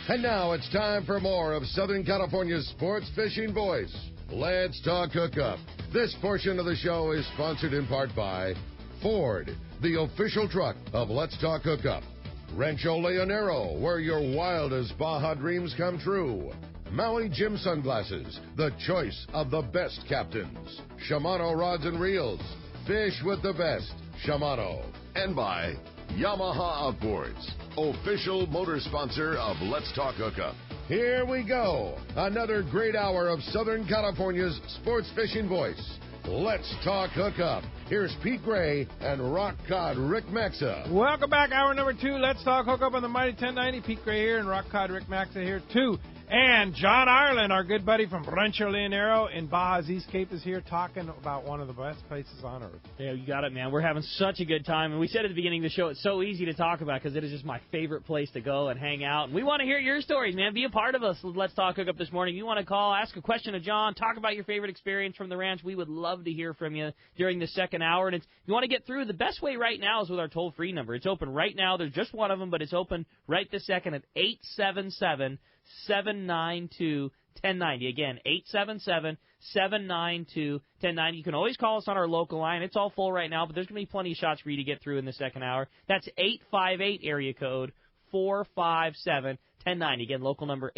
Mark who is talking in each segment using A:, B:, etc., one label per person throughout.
A: And now it's time for more of Southern California's sports fishing voice. Let's talk hookup. This portion of the show is sponsored in part by Ford, the official truck of Let's Talk Hookup. Rancho Leonero, where your wildest Baja dreams come true. Maui Jim Sunglasses, the choice of the best captains. Shimano Rods and Reels, fish with the best. Shimano. And by Yamaha Outboards, official motor sponsor of Let's Talk Hookup. Here we go. Another great hour of Southern California's sports fishing voice. Let's Talk Hookup. Here's Pete Gray and Rock Cod Rick Maxa.
B: Welcome back. Hour number 2. Let's Talk Hookup on the Mighty 1090. Pete Gray here and Rock Cod Rick Maxa here too. And John Ireland, our good buddy from Rancho Leonero in Baja's East Cape, is here talking about one of the best places on earth.
C: Yeah, you got it, man. We're having such a good time. And we said at the beginning of the show, it's so easy to talk about because it is just my favorite place to go and hang out. And we want to hear your stories, man. Be a part of us. Let's Talk Hookup this morning. You want to call, ask a question of John, talk about your favorite experience from the ranch. We would love to hear from you during the second hour. And if you want to get through, the best way right now is with our toll-free number. It's open right now. There's just one of them, but it's open right this second at 877-792-1090. Again, 877-792-1090. You can always call us on our local line. It's all full right now, but there's going to be plenty of shots for you to get through in the second hour. That's 858 area code 457-1090. Again, local number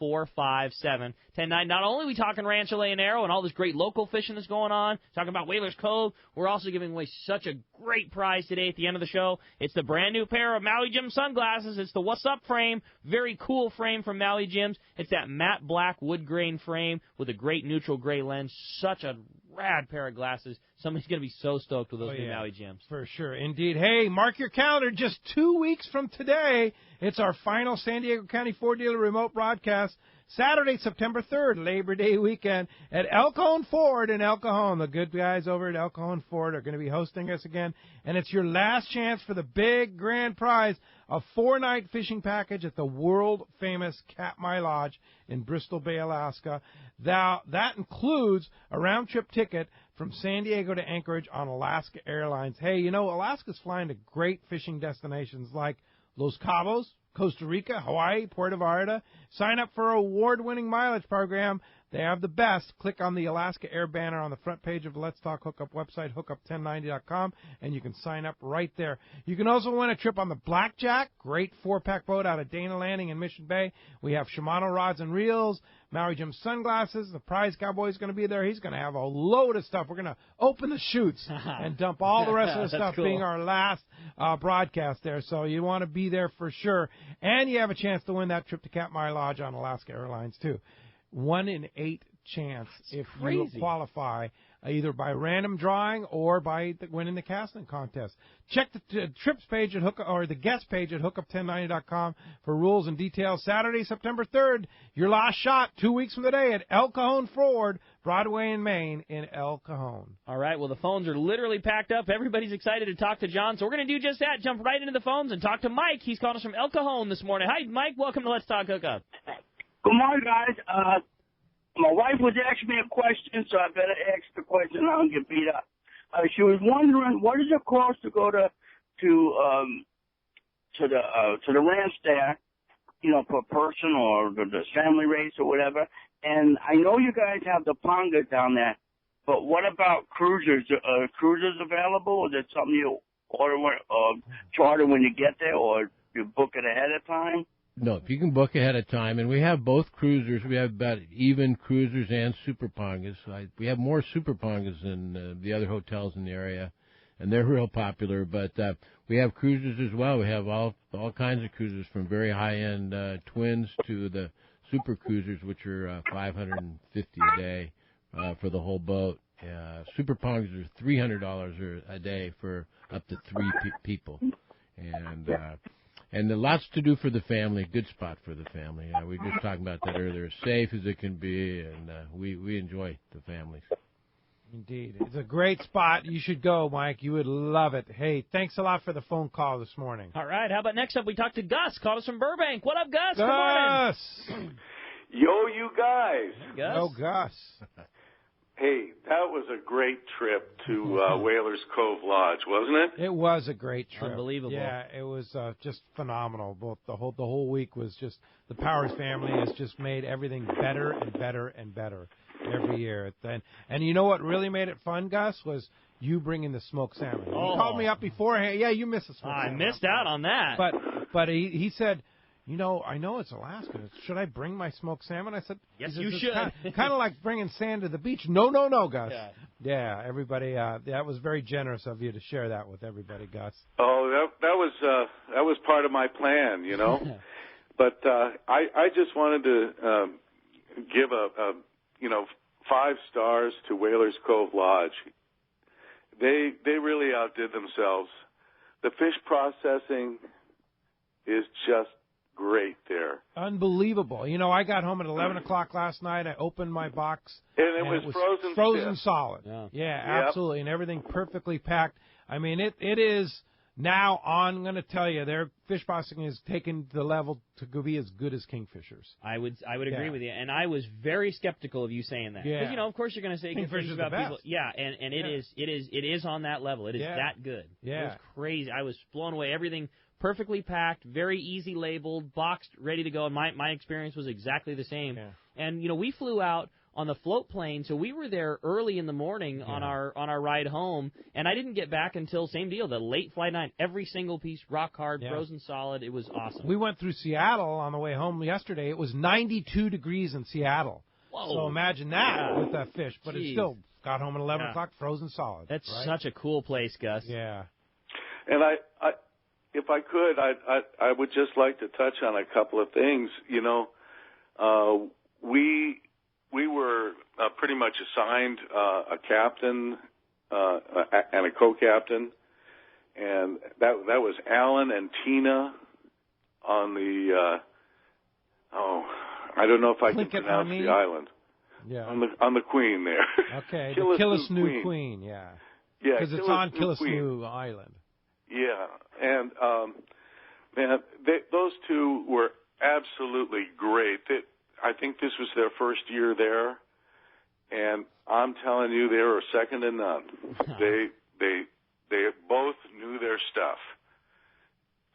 C: 858-457-1090. Not only are we talking Rancho Leonero and all this great local fishing that's going on, talking about Whalers Cove, we're also giving away such a great prize today at the end of the show. It's the brand new pair of Maui Jim sunglasses. It's the What's Up frame, very cool frame from Maui Jim's. It's that matte black wood grain frame with a great neutral gray lens. Such a rad pair of glasses. Somebody's going to be so stoked with those new Maui Jims.
B: For sure. Indeed. Hey, mark your calendar. Just 2 weeks from today, it's our final San Diego County Ford dealer remote broadcast. Saturday, September 3rd, Labor Day weekend at El Cajon Ford in El Cajon. The good guys over at El Cajon Ford are going to be hosting us again. And it's your last chance for the big grand prize, a 4-night fishing package at the world-famous Katmai Lodge in Bristol Bay, Alaska. That includes a round-trip ticket from San Diego to Anchorage on Alaska Airlines. Hey, you know, Alaska's flying to great fishing destinations like Los Cabos, Costa Rica, Hawaii, Puerto Vallarta. Sign up for our award-winning mileage program. They have the best. Click on the Alaska Air banner on the front page of the Let's Talk Hookup website, hookup1090.com, and you can sign up right there. You can also win a trip on the Blackjack, great 4-pack boat out of Dana Landing in Mission Bay. We have Shimano Rods and Reels, Maui Jim Sunglasses. The prize cowboy is going to be there. He's going to have a load of stuff. We're going to open the chutes and dump all the rest of the stuff, cool. Being our last broadcast there. So you want to be there for sure. And you have a chance to win that trip to Katmai Lodge on Alaska Airlines, too. 1 in 8 chance if you qualify, either by random drawing or by winning the casting contest. Check the trips page at the guest page at hookup1090.com for rules and details. Saturday, September 3rd, your last shot 2 weeks from today at El Cajon Ford, Broadway and Main in El Cajon.
C: All right, well, the phones are literally packed up. Everybody's excited to talk to John, so we're going to do just that. Jump right into the phones and talk to Mike. He's calling us from El Cajon this morning. Hi, Mike. Welcome to Let's Talk Hookup.
D: Good morning, guys. My wife was asking me a question, so I better ask the question. I don't get beat up. She was wondering what is it cost to go to the ranch there, you know, per person or the family race or whatever. And I know you guys have the Ponga down there, but what about cruisers? Are cruisers available, or is it something you order or charter when you get there, or you book it ahead of time?
E: No, if you can book ahead of time, and we have both cruisers. We have about even cruisers and super Pongas. We have more super Pongas than the other hotels in the area, and they're real popular. But we have cruisers as well. We have all kinds of cruisers, from very high-end twins to the super cruisers, which are $550 a day for the whole boat. Super Pongas are $300 a day for up to 3 people, and lots to do for the family. Good spot for the family. We were just talking about that earlier. Safe as it can be, and we enjoy the families.
B: Indeed. It's a great spot. You should go, Mike. You would love it. Hey, thanks a lot for the phone call this morning.
C: All right. How about next up we talk to Gus. Call us from Burbank. What up, Gus?
B: Gus!
C: Good morning.
F: Yo, you guys.
C: Gus.
B: Oh, Gus.
F: Hey, that was a great trip to Whalers Cove Lodge, wasn't it?
B: It was a great trip.
C: Unbelievable.
B: Yeah, it was just phenomenal. Both the whole week was just, the Powers family has just made everything better and better and better every year. And you know what really made it fun, Gus, was you bringing the smoked salmon.
C: Oh.
B: You called me up beforehand. Yeah, you missed the smoked salmon.
C: I missed out on that.
B: But he said, you know, I know it's Alaska. Should I bring my smoked salmon? I said,
C: yes, you should.
B: Kind of like bringing sand to the beach. No, Gus. Yeah, everybody. That was very generous of you to share that with everybody, Gus.
F: Oh, that was part of my plan, you know. But I just wanted to give a 5 stars to Whalers Cove Lodge. They really outdid themselves. The fish processing is just great there.
B: Unbelievable. You know, I got home at 11 o'clock last night. I opened my box.
F: And it was
B: frozen
F: stiff.
B: solid. Yeah, absolutely. And everything perfectly packed. I mean, it is now on, I'm going to tell you, their fish processing has taken the level to be as good as Kingfishers.
C: I would agree with you. And I was very skeptical of you saying that.
B: Yeah.
C: Because, you know, of course you're going to say good things about people. Yeah, and it is on that level. It is that good.
B: Yeah.
C: It was crazy. I was blown away. Everything perfectly packed, very easy labeled, boxed, ready to go. And my experience was exactly the same.
B: Yeah.
C: And, you know, we flew out on the float plane, so we were there early in the morning on our ride home, and I didn't get back until, same deal, the late flight night, every single piece, rock hard, frozen solid. It was awesome.
B: We went through Seattle on the way home yesterday. It was 92 degrees in Seattle.
C: Whoa.
B: So imagine that with that fish. But it still got home at 11 o'clock, frozen solid.
C: That's such a cool place, Gus.
B: Yeah.
F: And I if I could, I would just like to touch on a couple of things. You know, we were pretty much assigned a captain and a co-captain, and that was Alan and Tina on the I don't know if I can pronounce the island.
B: Yeah.
F: On the Queen there.
B: Okay, the Killisnoo Queen. Yeah.
F: Yeah,
B: because it's on Killisnoo Island.
F: Yeah, and man, those two were absolutely great. I think this was their first year there, and I'm telling you, they were second to none. They both knew their stuff,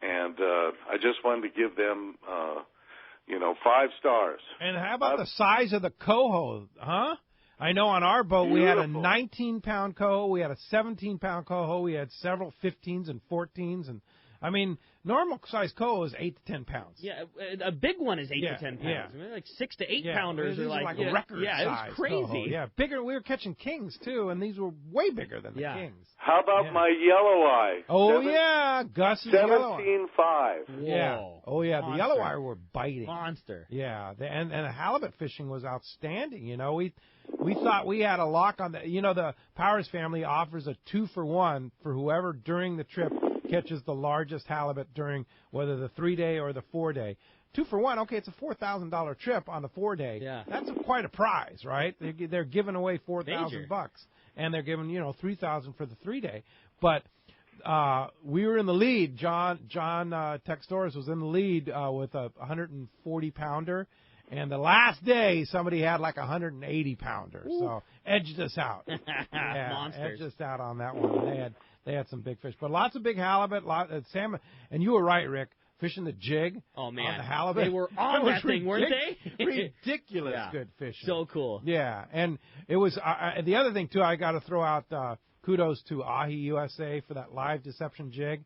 F: and I just wanted to give them 5 stars.
B: And how about the size of the coho, huh? I know on our boat we had a 19-pound coho, we had a 17-pound coho, we had several 15s and 14s, and I mean, normal size coho is 8 to 10 pounds.
C: Yeah, a big one is 8 to 10 pounds.
B: Yeah.
C: I mean, like 6 to 8 pounders are like
B: record
C: size. It was crazy.
B: Coho. Yeah, bigger. We were catching kings too, and these were way bigger than the kings.
F: How about my yellow eye?
B: Oh yeah, Gus's yellow eye.
F: 17.5.
B: Yeah. Oh yeah,
C: Monster.
B: the yellow eye were biting.
C: Monster.
B: Yeah, and the halibut fishing was outstanding. You know, we thought we had a lock on that. You know, the Powers family offers a 2-for-1 for whoever during the trip catches the largest halibut during whether the 3-day or the 4-day. 2-for-1. Okay, it's a $4,000 trip on the 4-day.
C: Yeah.
B: That's quite a prize, right? They're giving away $4,000, and they're giving $3,000 for the 3-day. But we were in the lead. John Textoris was in the lead with a 140-pounder. And the last day, somebody had like a 180-pounder, so edged us out.
C: Monsters.
B: Edged us out on that one. They had some big fish, but lots of big halibut, salmon. And you were right, Rick, fishing the jig.
C: Oh man,
B: on the halibut.
C: They were on that thing, weren't they?
B: Ridiculous good fishing.
C: So cool.
B: Yeah, and it was the other thing too. I got to throw out kudos to Ahi USA for that live deception jig.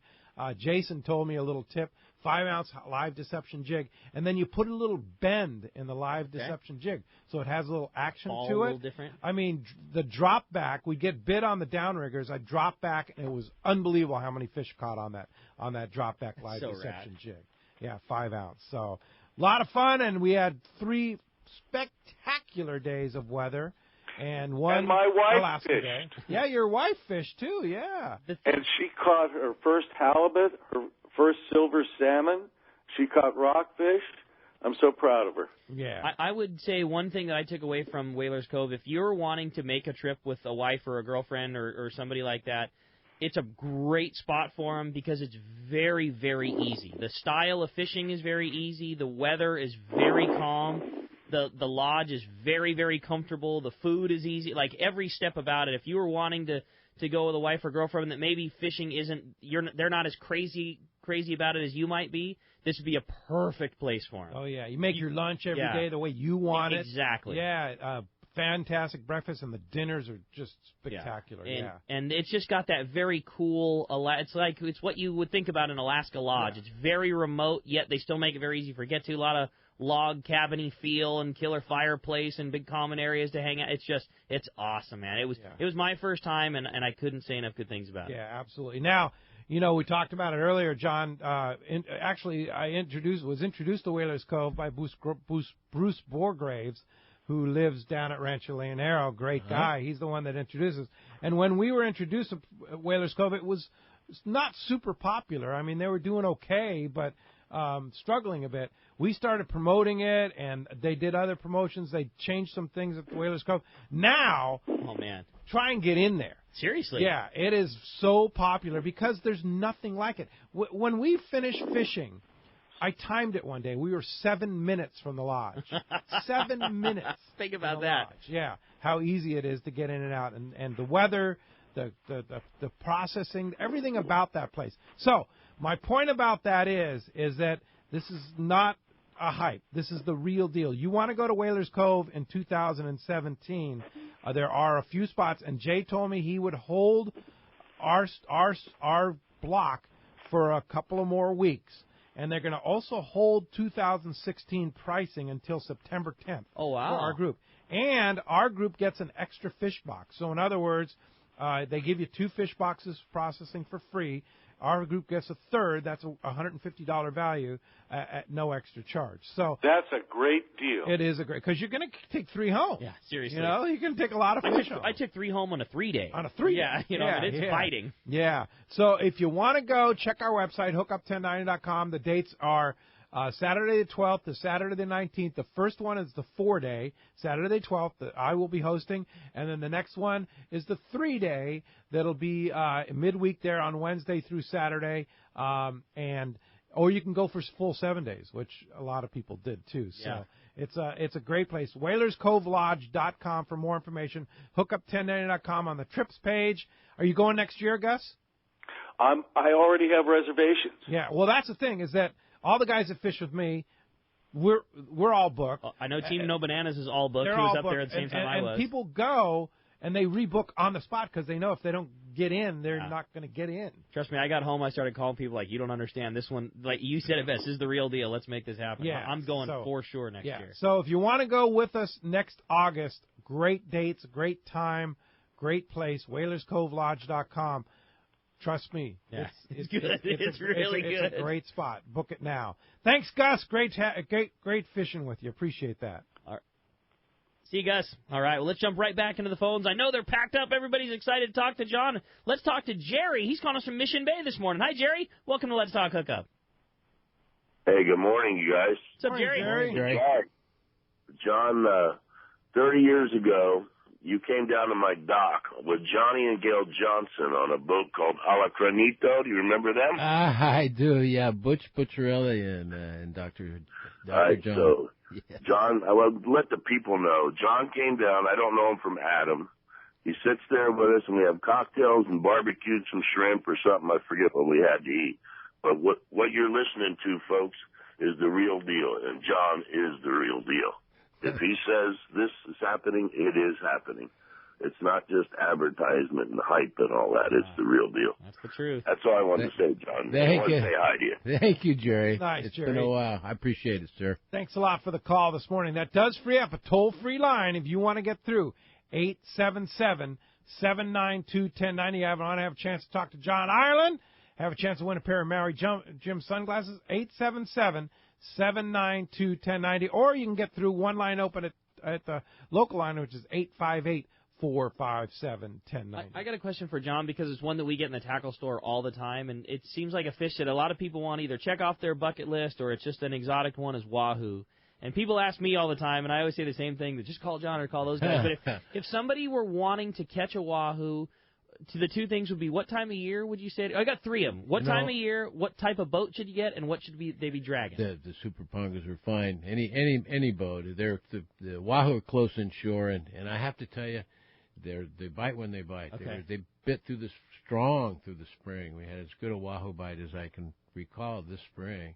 B: Jason told me a little tip. 5-ounce live deception jig, and then you put a little bend in the live deception jig, so it has a little action to it.
C: A little different.
B: I mean, the drop back, we get bit on the downriggers. I drop back, and it was unbelievable how many fish caught on that drop back live deception jig. Yeah, 5-ounce. So a lot of fun, and we had 3 spectacular days of weather. And one
F: my wife
B: Alaska
F: fished.
B: day. Yeah, your wife fished too. Yeah.
F: And she caught her first halibut, her first silver salmon. She caught rockfish. I'm so proud of her.
B: Yeah.
C: I would say one thing that I took away from Whalers Cove, if you're wanting to make a trip with a wife or a girlfriend or somebody like that, it's a great spot for them because it's very, very easy. The style of fishing is very easy. The weather is very calm. The lodge is very, very comfortable. The food is easy. Like, every step about it. If you were wanting to go with a wife or girlfriend that maybe fishing they're not as crazy about it as you might be, this would be a perfect place for them.
B: Oh, yeah. You make your lunch every day the way you want it.
C: Exactly.
B: Yeah. Fantastic breakfast, and the dinners are just spectacular.
C: And it's just got that very cool. It's what you would think about an Alaska lodge. Yeah. It's very remote, yet they still make it very easy to get to. A lot of log cabiny feel and killer fireplace and big common areas to hang out. It's awesome, man. It was my first time, and I couldn't say enough good things about it.
B: Yeah, absolutely. Now, we talked about it earlier, John. I was introduced to Whalers Cove by Bruce Borgraves, who lives down at Rancho Leonero. Great guy. He's the one that introduced us. And when we were introduced to Whalers Cove, it was not super popular. I mean, they were doing okay, but struggling a bit. We started promoting it, and they did other promotions. They changed some things at the Whalers Cove. Now, try and get in there.
C: Seriously?
B: Yeah, it is so popular because there's nothing like it. When we finished fishing, I timed it one day. We were 7 minutes from the lodge. 7 minutes.
C: Think about that.
B: Lodge. Yeah, how easy it is to get in and out, and the weather, the processing, everything about that place. So my point about that is that this is not a hype. This is the real deal. You want to go to Whalers Cove in 2017? There are a few spots, and Jay told me he would hold our block for a couple of more weeks. And they're going to also hold 2016 pricing until September 10th.
C: Oh, wow.
B: For our group. And our group gets an extra fish box. So, in other words, they give you 2 fish boxes processing for free. Our group gets a third. That's a $150 value at no extra charge. So
F: that's a great deal.
B: It is a great, because you're going to take 3 home.
C: Yeah, seriously.
B: You can take a lot of fish home.
C: I took 3 home on a 3-day.
B: On a 3-day.
C: Yeah, it's fighting.
B: Yeah. So if you want to go, check our website, hookup1090.com. The dates are Saturday the 12th to Saturday the 19th. The first one is the 4-day, Saturday the 12th, that I will be hosting. And then the next one is the 3-day that'll be midweek there on Wednesday through Saturday. Or you can go for full 7 days, which a lot of people did too. So it's a great place. WhalersCoveLodge.com for more information. Hookup1090.com on the trips page. Are you going next year, Gus?
F: I already have reservations.
B: Yeah. Well, that's the thing, is that all the guys that fish with me, we're all booked.
C: I know Team No Bananas is all booked. He was up there at the same time I was.
B: And people go and they rebook on the spot because they know if they don't get in, they're not going to get in.
C: Trust me, I got home, I started calling people like, you don't understand. This one, like you said it best, this is the real deal. Let's make this happen.
B: Yeah,
C: I'm going for sure next year.
B: So if you want to go with us next August, great dates, great time, great place, WhalersCoveLodge.com. Trust me.
C: Yeah, it's good. It's really good.
B: It's a great spot. Book it now. Thanks, Gus. Great fishing with you. Appreciate that.
C: All right. See you, Gus. All right, well, let's jump right back into the phones. I know they're packed up. Everybody's excited to talk to John. Let's talk to Jerry. He's calling us from Mission Bay this morning. Hi, Jerry. Welcome to Let's Talk Hookup.
G: Hey, good morning, you guys.
C: What's up, Jerry?
B: Jerry.
G: John, 30 years ago, you came down to my dock with Johnny and Gail Johnson on a boat called Alacranito. Do you remember them?
E: I do, yeah. Butch Butcherelli and Dr.
G: Right,
E: John.
G: So,
E: yeah.
G: John, I will let the people know. John came down. I don't know him from Adam. He sits there with us, and we have cocktails and barbecued some shrimp or something. I forget what we had to eat. But what you're listening to, folks, is the real deal, and John is the real deal. If he says this is happening, it is happening. It's not just advertisement and hype and all that. It's the real deal.
C: That's the truth.
G: That's all I wanted to say, John. I want to say hi to you.
E: Thank you, Jerry.
B: Nice,
E: It's
B: Jerry.
E: been a while. I appreciate it, sir.
B: Thanks a lot for the call this morning. That does free up a toll-free line if you want to get through. 877-792-1090. I want to have a chance to talk to John Ireland. Have a chance to win a pair of Maui Jim sunglasses. 877-792-1090. Or you can get through one line open at the local line, which is 858-457-1090.
C: I got a question for John because it's one that we get in the tackle store all the time, and it seems like a fish that a lot of people want to either check off their bucket list or it's just an exotic one, is wahoo. And people ask me all the time, and I always say the same thing, that just call John or call those guys. But if somebody were wanting to catch a wahoo, the two things would be what time of year would you say? I got three of them. What time of year, what type of boat should you get, and what should they be dragging?
E: The Super Pongas are fine. Any boat. They're the Wahoo are close inshore, and I have to tell you, they bite when they bite.
C: Okay.
E: They bit strong through the spring. We had as good a Wahoo bite as I can recall this spring.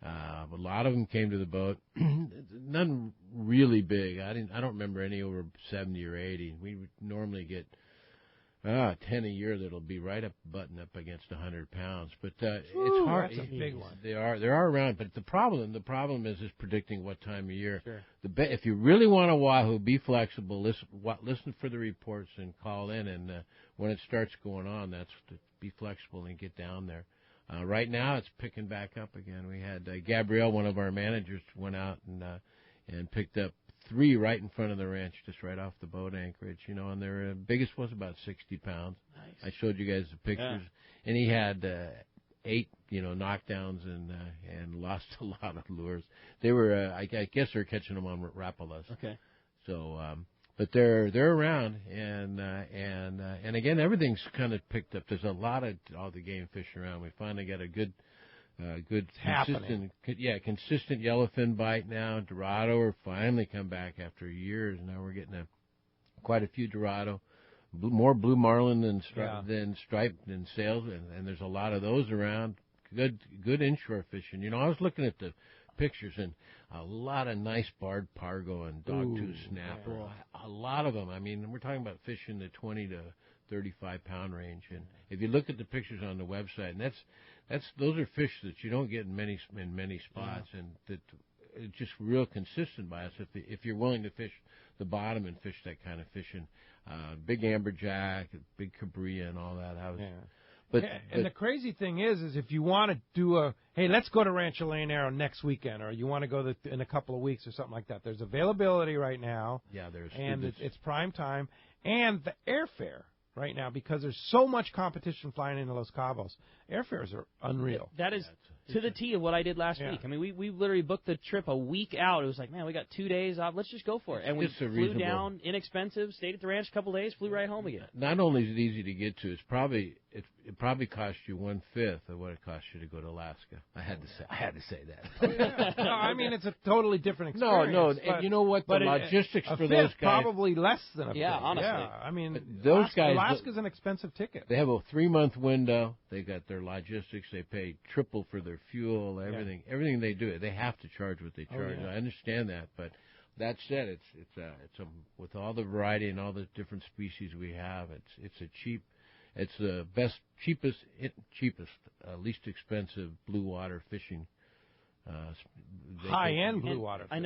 E: A lot of them came to the boat. None really big. I don't remember any over 70 or 80. We would normally get 10 a year that'll be right up button up against 100 pounds. But it's hard.
B: That's a big one.
E: They are around. But the problem is predicting what time of year.
C: Sure.
E: If you really want a Wahoo, be flexible. Listen for the reports and call in. And when it starts going on, that's to be flexible and get down there. Right now, it's picking back up again. We had Gabrielle, one of our managers, went out and picked up 3 right in front of the ranch, just right off the boat anchorage. And their biggest was about 60 pounds.
C: Nice.
E: I showed you guys the pictures, and he had 8, knockdowns and lost a lot of lures. They were, I guess, they're catching them on Rapalas.
C: Okay.
E: So, but they're around, and again, everything's kind of picked up. There's a lot of all the game fish around. We finally got a good consistent yellowfin bite now. Dorado are finally come back after years. Now we're getting quite a few Dorado, more blue marlin than striped and sails, and there's a lot of those around. Good inshore fishing. I was looking at the pictures, and a lot of nice barred pargo and dogtooth snapper. A lot of them. I mean, we're talking about fish in the 20 to 35 pound range. And if you look at the pictures on the website, and those are fish that you don't get in many spots, and that it's just real consistent by us. If you're willing to fish the bottom and fish that kind of fishing, big amberjack, big cabrilla, and all that. But
B: the crazy thing is if you want to do hey, let's go to Rancho Leonero next weekend, or you want to go in a couple of weeks or something like that. There's availability right now.
E: Yeah, there's.
B: And it's prime time, and the airfare right now, because there's so much competition flying into Los Cabos. Airfares are unreal.
C: That is to the T of what I did last week. I mean, we literally booked the trip a week out. It was like, man, we got 2 days off. Let's just go for it. And we flew down, inexpensive, stayed at the ranch a couple of days, flew right home again.
E: Not only is it easy to get to, it probably cost you 1/5 of what it cost you to go to Alaska. I had to say that.
B: No, I mean, it's a totally different experience.
E: No, and you know what? The logistics for those guys,
B: probably less than a fifth.
C: Yeah, honestly.
B: Yeah, I mean,
E: those guys.
B: Alaska's an expensive ticket.
E: They have a 3-month window. They got their logistics. They pay triple for their fuel. Everything they do. They have to charge what they charge. I understand that, but that said, it's with all the variety and all the different species we have. It's the cheapest, least expensive blue water fishing.
B: High-end blue water fishing.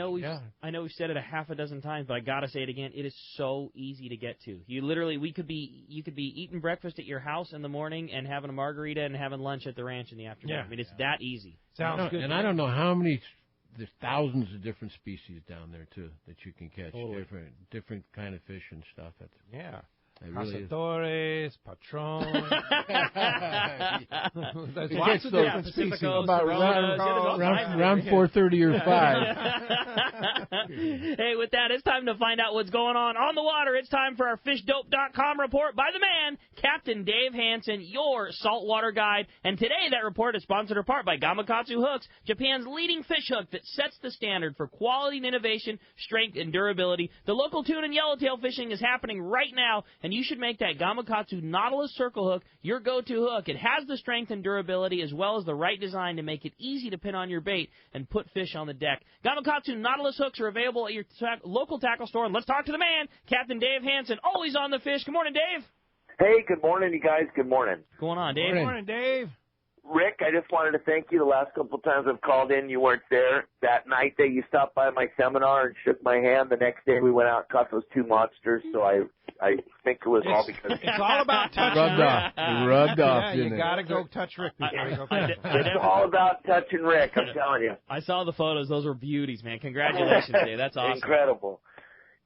C: I know we've said it a half a dozen times, but I gotta say it again. It is so easy to get to. You could be eating breakfast at your house in the morning and having a margarita and having lunch at the ranch in the afternoon.
B: Yeah.
C: I mean, it's that easy.
B: Sounds good.
E: And I don't know how many. There's thousands of different species down there too that you can catch.
B: Totally.
E: Different kind of fish and stuff.
B: Cazadores, Patron. There's
E: It
B: lots
E: gets
B: of
E: those
B: different species.
E: about around 4:30 or 5.
C: Hey, with that, it's time to find out what's going on the water. It's time for our FishDope.com report by the man, Captain Dave Hansen, your saltwater guide. And today, that report is sponsored in part by Gamakatsu Hooks, Japan's leading fish hook that sets the standard for quality and innovation, strength, and durability. The local tuna and yellowtail fishing is happening right now, and you should make that Gamakatsu Nautilus Circle Hook your go-to hook. It has the strength and durability as well as the right design to make it easy to pin on your bait and put fish on the deck. Gamakatsu Nautilus hooks are available at your local tackle store. And let's talk to the man, Captain Dave Hansen, always on the fish. Good morning, Dave.
H: Hey, good morning, you guys. Good morning.
C: What's going on, Dave?
B: Good morning, Dave.
H: Rick, I just wanted to thank you. The last couple of times I've called in, you weren't there. That night that you stopped by my seminar and shook my hand, the next day we went out and caught those 2 monsters, so I think it was all because...
B: It's all about touching Rick.
E: Rubbed off.
B: Yeah, you got to go touch Rick before you go fishing.
H: It's all about touching Rick, I'm telling you.
C: I saw the photos. Those were beauties, man. Congratulations, Dave. That's awesome.
H: Incredible.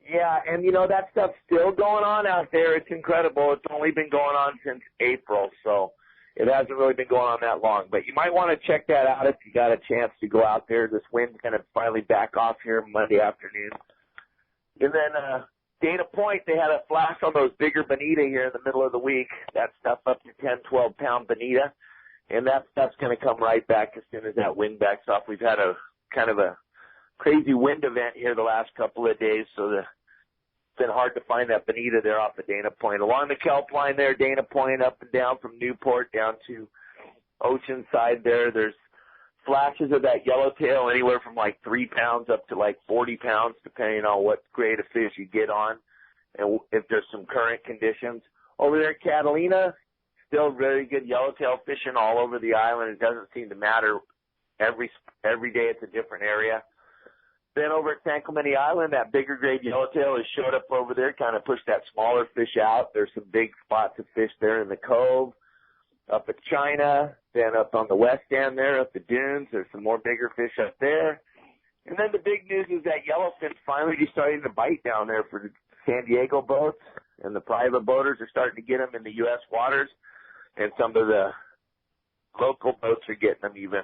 H: Yeah, and that stuff's still going on out there. It's incredible. It's only been going on since April, so it hasn't really been going on that long. But you might want to check that out if you got a chance to go out there. This wind's going to finally back off here Monday afternoon. And then Dana Point, they had a flash on those bigger bonita here in the middle of the week. That stuff up to 10, 12-pound bonita. And that stuff's going to come right back as soon as that wind backs off. We've had a kind of a crazy wind event here the last couple of days, so it's been hard to find that bonita there off of Dana Point. Along the kelp line there, Dana Point up and down from Newport down to Oceanside there, there's flashes of that yellowtail anywhere from like 3 pounds up to like 40 pounds, depending on what grade of fish you get on and if there's some current conditions. Over there at Catalina, still very good yellowtail fishing all over the island. It doesn't seem to matter. Every day it's a different area. Then over at San Clemente Island, that bigger grade yellowtail has showed up over there, kind of pushed that smaller fish out. There's some big spots of fish there in the cove. Up at China, then up on the west end there, up the dunes, there's some more bigger fish up there. And then the big news is that yellowfin's finally starting to bite down there for the San Diego boats, and the private boaters are starting to get them in the U.S. waters, and some of the local boats are getting them even.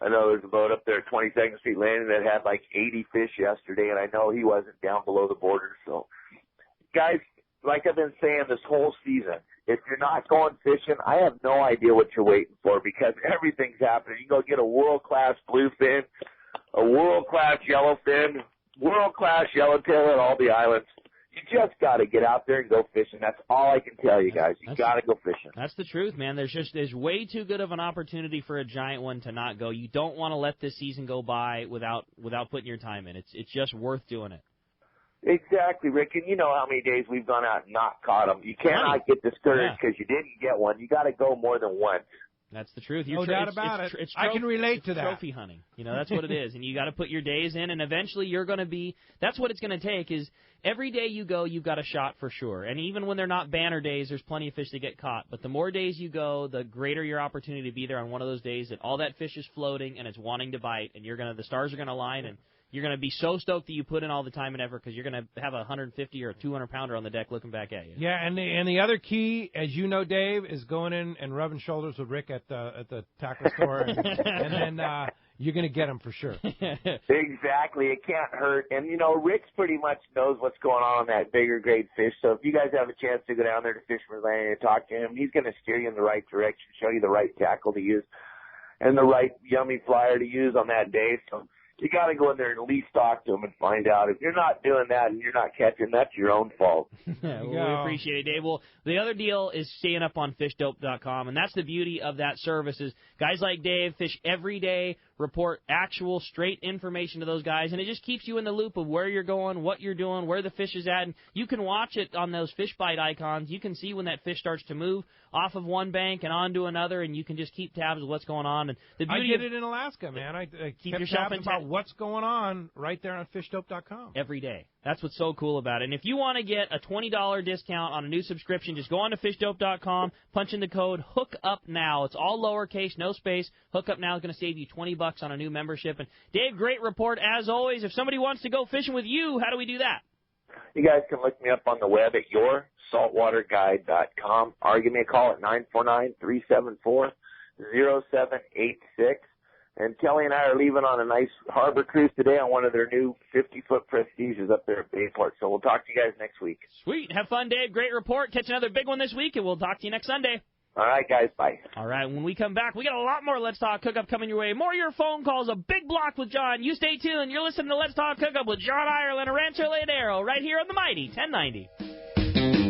H: I know there's a boat up there at 22nd Street Landing that had like 80 fish yesterday, and I know he wasn't down below the border. So, guys, like I've been saying this whole season, if you're not going fishing, I have no idea what you're waiting for because everything's happening. You go get a world-class bluefin, a world-class yellowfin, world-class yellowtail at all the islands. You just got to get out there and go fishing. That's all I can tell you guys. You got to go fishing.
C: That's the truth, man. There's way too good of an opportunity for a giant one to not go. You don't want to let this season go by without putting your time in. It's just worth doing it.
H: Exactly, Rick. And you know how many days we've gone out and not caught them. You cannot get discouraged because you didn't get one. You got to go more than once.
C: That's the truth.
B: No doubt about it. I can relate to that.
C: Trophy hunting. You know, that's what it is. And you got to put your days in, and eventually you're going to be – that's what it's going to take is every day you go, you've got a shot for sure. And even when they're not banner days, there's plenty of fish that get caught. But the more days you go, the greater your opportunity to be there on one of those days that all that fish is floating and it's wanting to bite, and the stars are going to align, and you're going to be so stoked that you put in all the time and effort because you're going to have a 150 or a 200-pounder on the deck looking back at you.
B: Yeah, and the other key, as you know, Dave, is going in and rubbing shoulders with Rick at the tackle store, and then you're going to get them for sure.
H: Exactly. It can't hurt. And, you know, Rick pretty much knows what's going on that bigger grade fish. So if you guys have a chance to go down there to Fisherman's Landing and talk to him, he's going to steer you in the right direction, show you the right tackle to use and the right yummy flyer to use on that day. So you got to go in there and at least talk to them and find out. If you're not doing that and you're not catching, that's your own fault.
C: Well, we appreciate it, Dave. Well, the other deal is staying up on fishdope.com, and that's the beauty of that service is guys like Dave fish every day, report actual straight information to those guys, and it just keeps you in the loop of where you're going, what you're doing, where the fish is at, and you can watch it on those fish bite icons. You can see when that fish starts to move off of one bank and onto another, and you can just keep tabs of what's going on. And the beauty
B: I did it in Alaska, man. I
C: keep
B: kept
C: yourself
B: tabs about what's going on right there on fishdope.com.
C: Every day. That's what's so cool about it. And if you want to get a $20 discount on a new subscription, just go on to fishdope.com, punch in the code Hookup Now. It's all lowercase, no space. Hookup Now is going to save you $20 on a new membership. And Dave, great report as always. If somebody wants to go fishing with you, how do we do that?
H: You guys can look me up on the web at yoursaltwaterguide.com, or give me a call at 949-374-0786. And Kelly and I are leaving on a nice harbor cruise today on one of their new 50-foot Prestiges up there at Bayport. So we'll talk to you guys next week.
C: Sweet. Have fun, Dave. Great report. Catch another big one this week, and we'll talk to you next Sunday.
H: All right, guys. Bye.
C: All right. When we come back, we got a lot more Let's Talk Hookup coming your way. More of your phone calls, a big block with John. You stay tuned. You're listening to Let's Talk Hookup with John Ireland and Rancho Leonero right here on the Mighty 1090.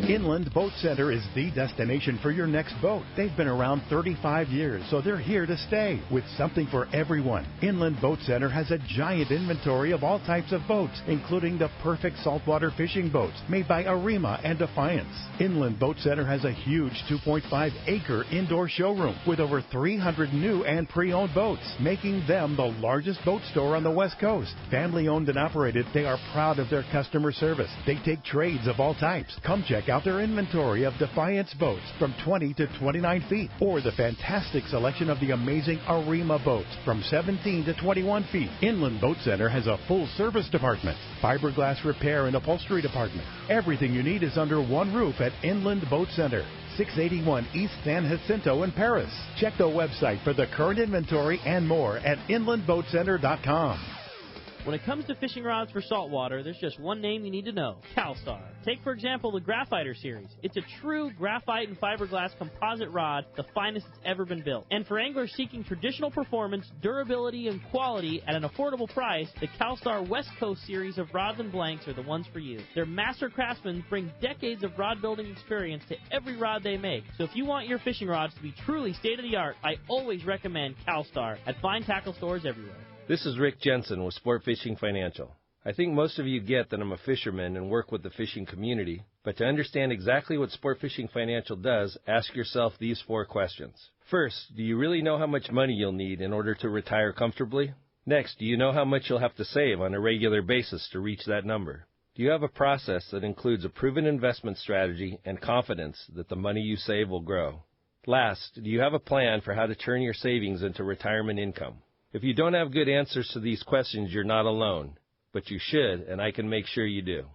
I: Inland Boat Center is the destination for your next boat. They've been around 35 years, so they're here to stay with something for everyone. Inland Boat Center has a giant inventory of all types of boats, including the perfect saltwater fishing boats made by Arima and Defiance. Inland Boat Center has a huge 2.5-acre indoor showroom with over 300 new and pre-owned boats, making them the largest boat store on the West Coast. Family-owned and operated, they are proud of their customer service. They take trades of all types. Come check out their inventory of Defiance boats from 20 to 29 feet, or the fantastic selection of the amazing Arima boats from 17 to 21 feet. Inland Boat Center has a full service department, fiberglass repair and upholstery department. Everything you need is under one roof at Inland Boat Center, 681 East San Jacinto in Paris. Check the website for the current inventory and more at inlandboatcenter.com.
C: When it comes to fishing rods for saltwater, there's just one name you need to know, CalStar. Take, for example, the Graphiter series. It's a true graphite and fiberglass composite rod, the finest it's ever been built. And for anglers seeking traditional performance, durability, and quality at an affordable price, the CalStar West Coast series of rods and blanks are the ones for you. Their master craftsmen bring decades of rod building experience to every rod they make. So if you want your fishing rods to be truly state-of-the-art, I always recommend CalStar at fine tackle stores everywhere.
J: This is Rick Jensen with Sport Fishing Financial. I think most of you get that I'm a fisherman and work with the fishing community, but to understand exactly what Sport Fishing Financial does, ask yourself these 4 questions. First, do you really know how much money you'll need in order to retire comfortably? Next, do you know how much you'll have to save on a regular basis to reach that number? Do you have a process that includes a proven investment strategy and confidence that the money you save will grow? Last, do you have a plan for how to turn your savings into retirement income? If you don't have good answers to these questions, you're not alone, but you should, and I can make sure you do.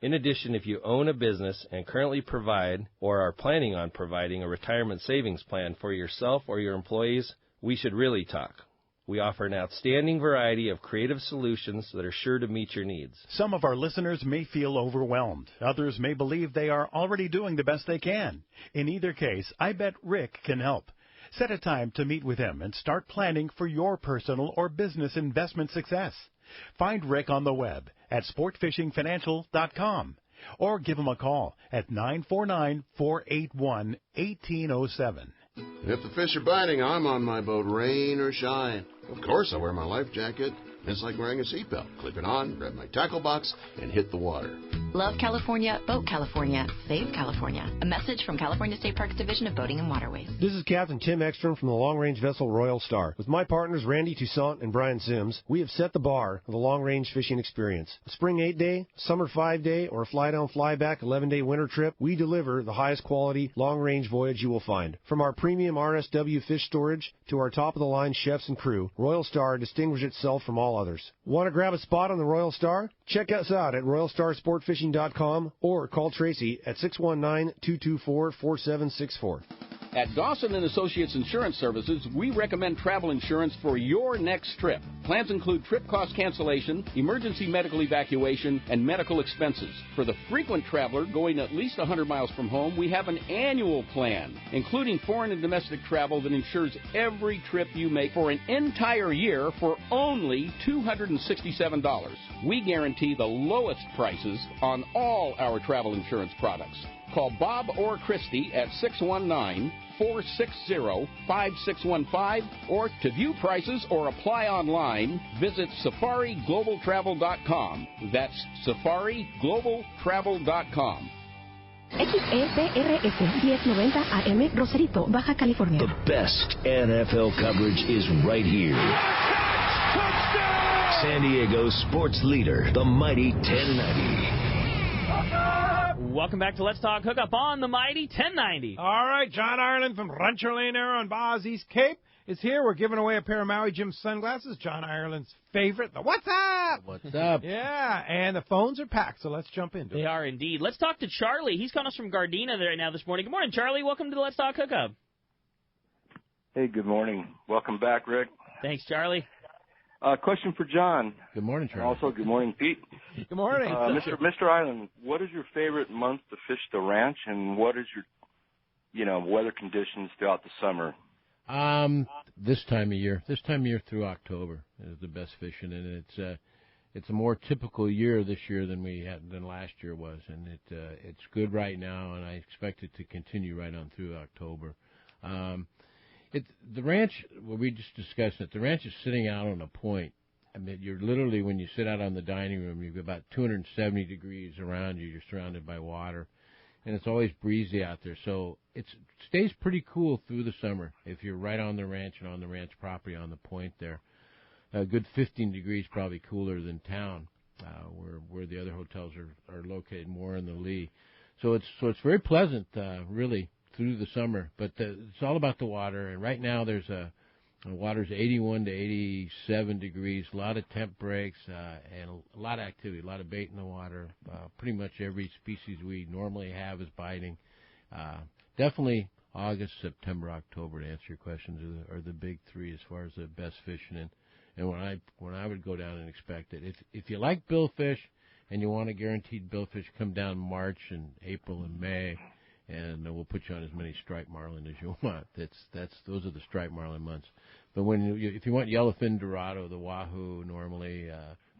J: In addition, if you own a business and currently provide or are planning on providing a retirement savings plan for yourself or your employees, we should really talk. We offer an outstanding variety of creative solutions that are sure to meet your needs.
I: Some of our listeners may feel overwhelmed. Others may believe they are already doing the best they can. In either case, I bet Rick can help. Set a time to meet with him and start planning for your personal or business investment success. Find Rick on the web at sportfishingfinancial.com or give him a call at 949-481-1807.
K: If the fish are biting, I'm on my boat, rain or shine. Of course, I wear my life jacket. It's like wearing a seatbelt. Clip it on, grab my tackle box, and hit the water.
L: Love California, vote California, save California. A message from California State Parks Division of Boating and Waterways.
M: This is Captain Tim Ekstrom from the long-range vessel Royal Star. With my partners Randy Toussaint and Brian Sims, we have set the bar of the long-range fishing experience. A spring 8-day, summer 5-day, or a fly-down, fly-back 11-day winter trip, we deliver the highest quality long-range voyage you will find. From our premium RSW fish storage to our top-of-the-line chefs and crew, Royal Star distinguishes itself from all others. Want to grab a spot on the Royal Star? Check us out at RoyalStarSportFishing.com or call Tracy at 619-224-4764.
N: At Dawson & Associates Insurance Services, we recommend travel insurance for your next trip. Plans include trip cost cancellation, emergency medical evacuation, and medical expenses. For the frequent traveler going at least 100 miles from home, we have an annual plan, including foreign and domestic travel that insures every trip you make for an entire year for only $267. We guarantee the lowest prices on all our travel insurance products. Call Bob or Christy at 619-460-5615, or to view prices or apply online, visit safariglobaltravel.com. That's safariglobaltravel.com.
O: XEPRS 1090 AM, Rosarito, Baja California.
P: The best NFL coverage is right here. San Diego's sports leader, the mighty 1090.
C: Welcome back to Let's Talk Hookup on the mighty 1090.
B: All right, John Ireland from Rancho Leonero on Baja's East Cape is here. We're giving away a pair of Maui Jim sunglasses, John Ireland's favorite. The What's Up?
E: What's up?
B: Yeah, and the phones are packed, so let's jump into it.
C: They are indeed. Let's talk to Charlie. He's calling us from Gardena right now this morning. Good morning, Charlie. Welcome to the Let's Talk Hookup.
Q: Hey, good morning. Welcome back, Rick.
C: Thanks, Charlie.
Q: Question for John.
E: Good morning, Charlie.
Q: Also, good morning, Pete.
B: Good morning.
Q: Mr. Island, what is your favorite month to fish the ranch, and what is your, weather conditions throughout the summer?
E: This time of year through October is the best fishing, and it's a more typical year this year than last year was, and it's good right now, and I expect it to continue right on through October. The ranch, well, we just discussed it. The ranch is sitting out on a point. I mean, you're literally, when you sit out on the dining room, you've got about 270 degrees around you. You're surrounded by water, and it's always breezy out there. So it stays pretty cool through the summer if you're right on the ranch and on the ranch property on the point there. A good 15 degrees, probably cooler than town, where the other hotels are located more in the lee. So it's very pleasant, really, through the summer, but it's all about the water. And right now the water's 81 to 87 degrees, a lot of temp breaks, and a lot of activity, a lot of bait in the water. Pretty much every species we normally have is biting. Definitely August, September, October, to answer your questions, are the big three as far as the best fishing. and when I would go down and expect it. If you like billfish and you want a guaranteed billfish, come down March and April and May, and we'll put you on as many striped marlin as you want. Those are the striped marlin months. But if you want yellowfin dorado, the wahoo normally,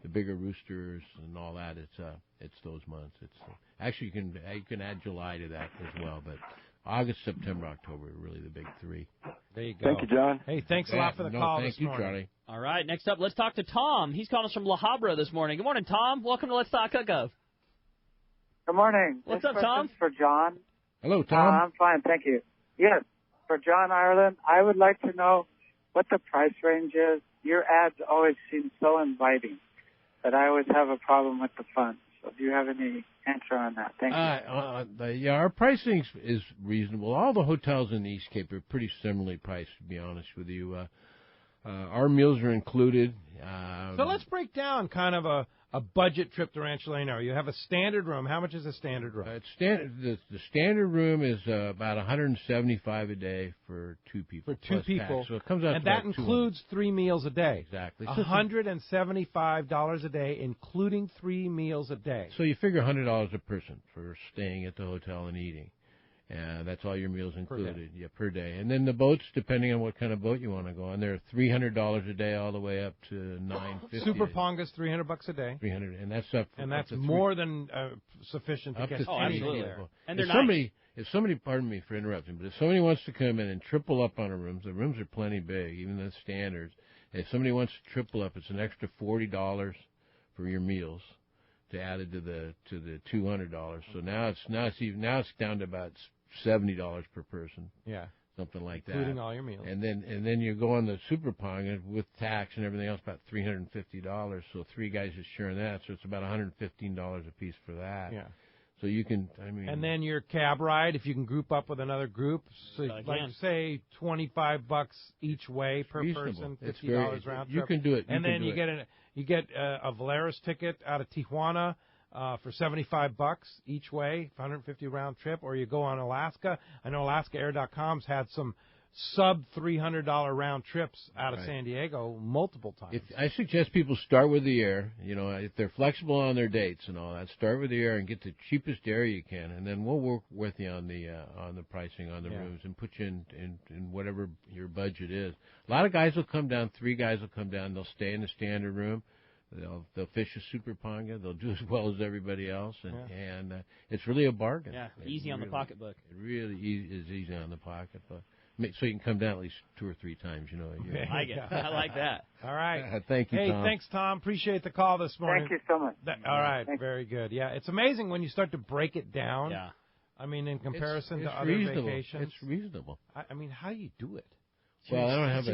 E: the bigger roosters and all that, it's those months. Actually you can add July to that as well, but August, September, October are really the big three.
B: There you go.
Q: Thank you, John.
B: Hey, thanks a lot for the call
E: thank
B: this
E: you,
B: morning.
E: Charlie.
C: All right, next up, let's talk to Tom. He's calling us from La Habra this morning. Good morning, Tom. Welcome to Let's Talk Hookup.
R: Good morning.
C: What's
R: This
C: up, Tom?
R: question's for John.
E: Hello, Tom.
R: I'm fine, thank you. Yes, for John Ireland, I would like to know what the price range is. Your ads always seem so inviting that I always have a problem with the funds. So do you have any answer on that? Thank you.
E: Yeah, our pricing is reasonable. All the hotels in the East Cape are pretty similarly priced, to be honest with you. Our meals are included.
B: So let's break down kind of a budget trip to Rancho Leonero. You have a standard room. How much is a standard room?
E: The standard room is about $175 a day for two people.
B: For two people.
E: Tax. So it comes out
B: and
E: to
B: that
E: about
B: includes 3 meals a day.
E: Exactly.
B: $175 a day, including 3 meals a day.
E: So you figure $100 a person for staying at the hotel and eating. That's all your meals included, per day. And then the boats, depending on what kind of boat you want to go on, they're $300 a day all the way up to $950.
B: Super Ponga's $300 a day.
E: $300, and that's up.
B: And that's
E: up to
B: more than sufficient to
E: up
B: get
E: to
C: absolutely.
E: people.
C: And they're
E: if somebody, pardon me for interrupting, but if somebody wants to come in and triple up on the rooms are plenty big, even the standards. If somebody wants to triple up, it's an extra $40 for your meals to add it to the $200. So now it's down to about $70 per person.
B: Yeah.
E: Something like that.
B: Including all your meals.
E: And then you go on the Super Pong with tax and everything else, about $350. So 3 guys is sharing that, so it's about $115 a piece for that.
B: Yeah.
E: So you can,
B: and then your cab ride, if you can group up with another group, so like say $25 each way per person, $50 round trip.
E: You can do it.
B: And then you get a Valeris ticket out of Tijuana for $75 each way, $150 round trip, or you go on Alaska. I know AlaskaAir.com's had some sub $300 round trips out of San Diego multiple times.
E: I suggest people start with the air. If they're flexible on their dates and all that, start with the air and get the cheapest air you can, and then we'll work with you on the pricing on the rooms and put you in whatever your budget is. A lot of guys will come down. 3 guys will come down. They'll stay in the standard room. They'll fish a Super Ponga. They'll do as well as everybody else, and it's really a bargain.
C: Yeah, easy on the pocketbook.
E: It really is easy on the pocketbook. So you can come down at least 2 or 3 times,
C: I like that.
B: All right.
E: Thank you, Tom.
B: Hey, thanks, Tom. Appreciate the call this morning.
R: Thank you so much.
B: All right, very good. Yeah, it's amazing when you start to break it down.
C: Yeah.
B: I mean, in comparison to other
E: reasonable.
B: vacations.
E: It's reasonable.
B: I mean, how do you do it?
E: Well, I don't have